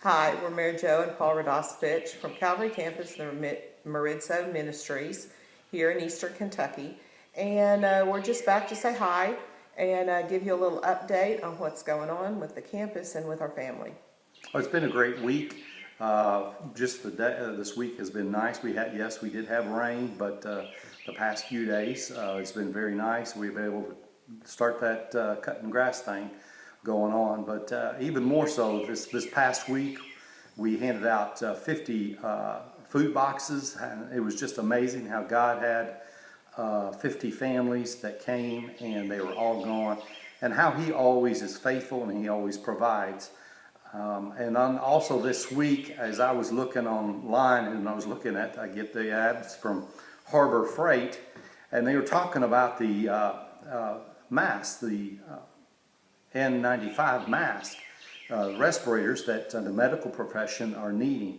Hi, we're Mary Jo and Paul Radosevich from Calvary Campus, the Meridzo Ministries here in Eastern Kentucky. And we're just back to say hi and give you a little update on what's going on with the campus and with our family. Well, it's been a great week. This week has been nice. We did have rain, but the past few days it's been very nice. We've been able to start that cutting grass thing going on. But even more so, this past week we handed out 50 food boxes, and it was just amazing how God had 50 families that came, and they were all gone, and how He always is faithful and He always provides. And then also this week, as I was looking online, and I get the ads from Harbor Freight, and they were talking about the mask, the N95 mask, respirators that the medical profession are needing.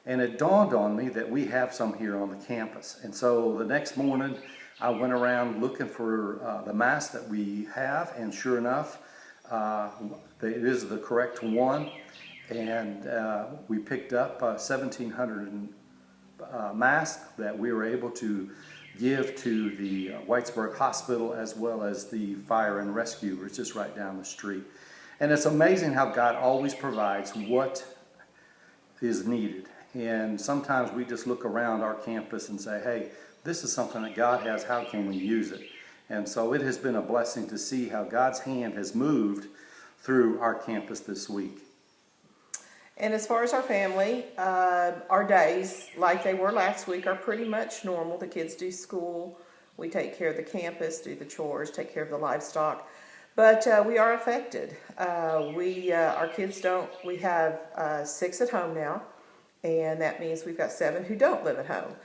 And it dawned on me that we have some here on the campus. And so the next morning, I went around looking for the mask that we have, and sure enough, it is the correct one. And we picked up 1,700 masks that we were able to give to the Whitesburg Hospital, as well as the fire and rescue, which is just right down the street. And it's amazing how God always provides what is needed. And sometimes we just look around our campus and say, hey, this is something that God has, how can we use it? And so it has been a blessing to see how God's hand has moved through our campus this week. And as far as our family, our days, like they were last week, are pretty much normal. The kids do school, we take care of the campus, do the chores, take care of the livestock. But we are affected. Our kids don't, we have 6 at home now, and that means we've got 7 who don't live at home.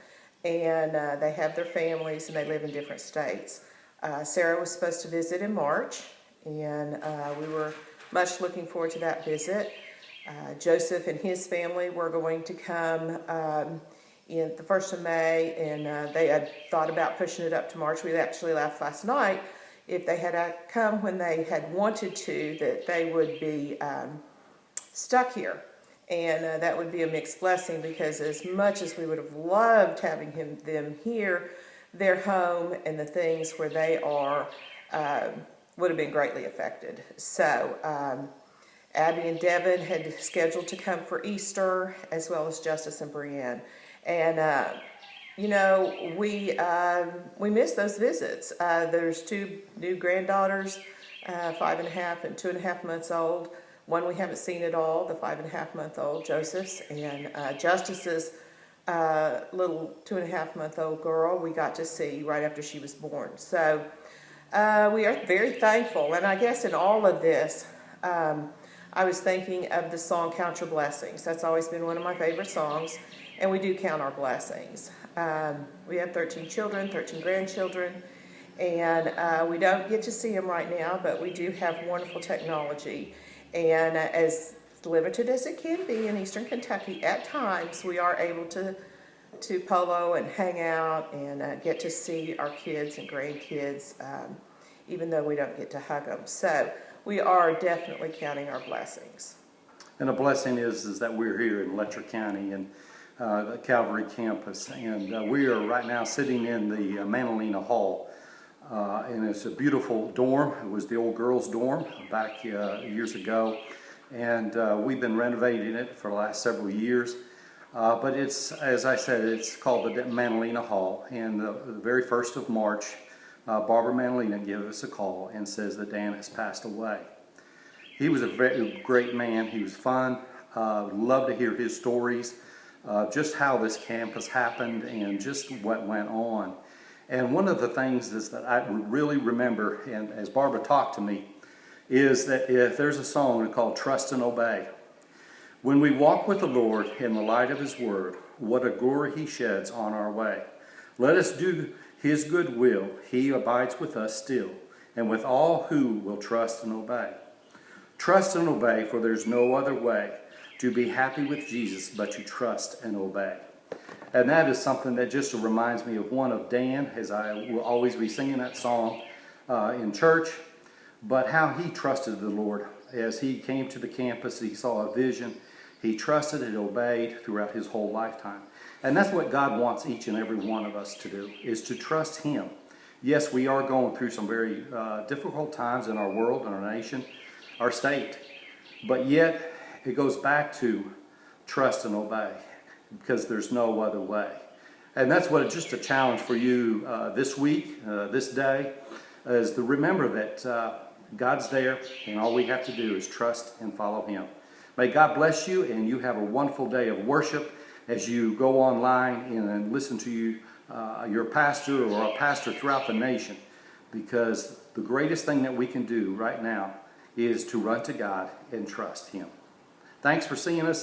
And they have their families, and they live in different states. Sarah was supposed to visit in March, and we were much looking forward to that visit. Joseph and his family were going to come in the 1st of May, and they had thought about pushing it up to March. We actually left last night. If they had come when they had wanted to, that they would be stuck here. And that would be a mixed blessing, because as much as we would have loved having them here, their home and the things where they are would have been greatly affected. So Abby and Devin had scheduled to come for Easter, as well as Justice and Brienne. And we miss those visits. There's 2 new granddaughters, 5.5 and 2.5 months old. One we haven't seen at all, the 5.5-month-old Joseph's, and Justice's little 2.5-month-old girl we got to see right after she was born. So we are very thankful. And I guess in all of this, I was thinking of the song Count Your Blessings. That's always been one of my favorite songs, and we do count our blessings. We have 13 children, 13 grandchildren, and we don't get to see them right now, but we do have wonderful technology. And as limited as it can be in Eastern Kentucky, at times we are able to polo and hang out and get to see our kids and grandkids, even though we don't get to hug them. So we are definitely counting our blessings. And a blessing is that we're here in Letcher County and the Calvary Campus, and we are right now sitting in the Manalina Hall, and it's a beautiful dorm. It was the old girls' dorm back years ago, and we've been renovating it for the last several years. But it's, as I said, it's called the Manalina Hall, and the very 1st of March, Barbara Manalina gave us a call and says that Dan has passed away. He was a very great man. He was fun. Love to hear his stories, just how this campus happened and just what went on. And one of the things is that I really remember, and as Barbara talked to me, is that if there's a song called Trust and Obey. When we walk with the Lord in the light of His Word, what a glory He sheds on our way. Let us do His good will. He abides with us still, and with all who will trust and obey. Trust and obey, for there's no other way to be happy with Jesus but to trust and obey. And that is something that just reminds me of one of Dan, as I will always be singing that song in church, but how he trusted the Lord as he came to the campus. He saw a vision. He trusted and obeyed throughout his whole lifetime. And that's what God wants each and every one of us to do, is to trust him. Yes, we are going through some very difficult times in our world, in our nation, our state. But yet, it goes back to trust and obey, because there's no other way. And that's what just a challenge for you this week, this day, is to remember that God's there, and all we have to do is trust and follow him. May God bless you, and you have a wonderful day of worship as you go online and listen to your pastor or a pastor throughout the nation, because the greatest thing that we can do right now is to run to God and trust him. Thanks for seeing us.